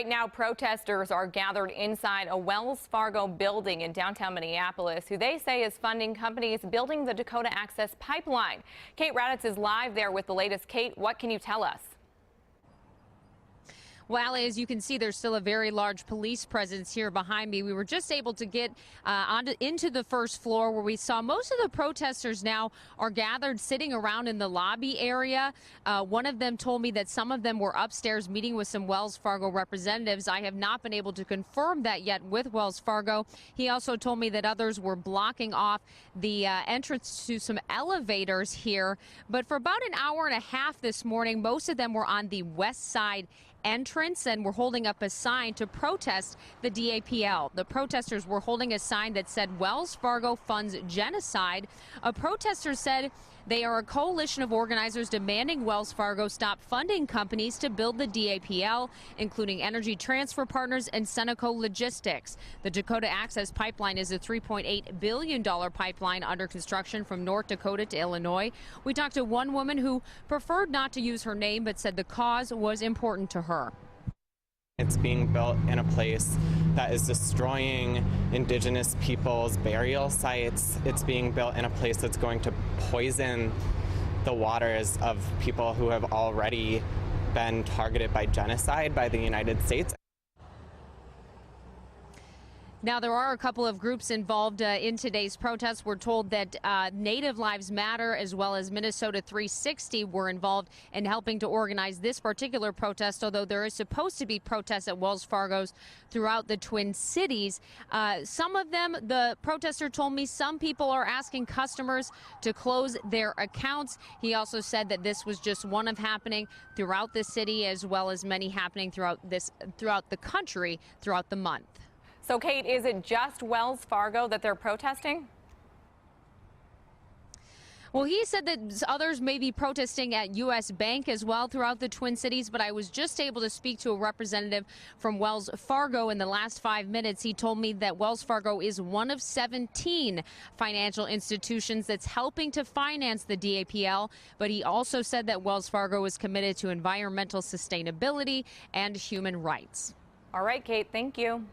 Right now, protesters are gathered inside a Wells Fargo building in downtown Minneapolis, who they say is funding companies building the Dakota Access Pipeline. Kate Raddatz is live there with the latest. Kate, what can you tell us? Well, as you can see, there's still a very large police presence here behind me. We were just able to get into the first floor, where we saw most of the protesters now are gathered sitting around in the lobby area. One of them told me that some of them were upstairs meeting with some Wells Fargo representatives. I have not been able to confirm that yet with Wells Fargo. He also told me that others were blocking off the entrance to some elevators here. But for about an hour and a half this morning, most of them were on the west side entrance and were holding up a sign to protest the DAPL. The protesters were holding a sign that said Wells Fargo funds genocide. A protester said they are a coalition of organizers demanding Wells Fargo stop funding companies to build the DAPL, including Energy Transfer Partners and Seneco Logistics. The Dakota Access Pipeline is a $3.8 billion pipeline under construction from North Dakota to Illinois. We talked to one woman who preferred not to use her name, but said the cause was important to her. It's being built in a place that is destroying indigenous people's burial sites. It's being built in a place that's going to poison the waters of people who have already been targeted by genocide by the United States. Now, there are a couple of groups involved in today's protests. We're told that Native Lives Matter as well as Minnesota 360 were involved in helping to organize this particular protest, although there is supposed to be protests at Wells Fargo's throughout the Twin Cities. Some of them, the protester told me, some people are asking customers to close their accounts. He also said that this was just one of happening throughout the city, as well as many happening throughout the country throughout the month. So, Kate, is it just Wells Fargo that they're protesting? Well, he said that others may be protesting at U.S. Bank as well throughout the Twin Cities, but I was just able to speak to a representative from Wells Fargo in the last 5 minutes. He told me that Wells Fargo is one of 17 financial institutions that's helping to finance the DAPL, but he also said that Wells Fargo is committed to environmental sustainability and human rights. All right, Kate, thank you.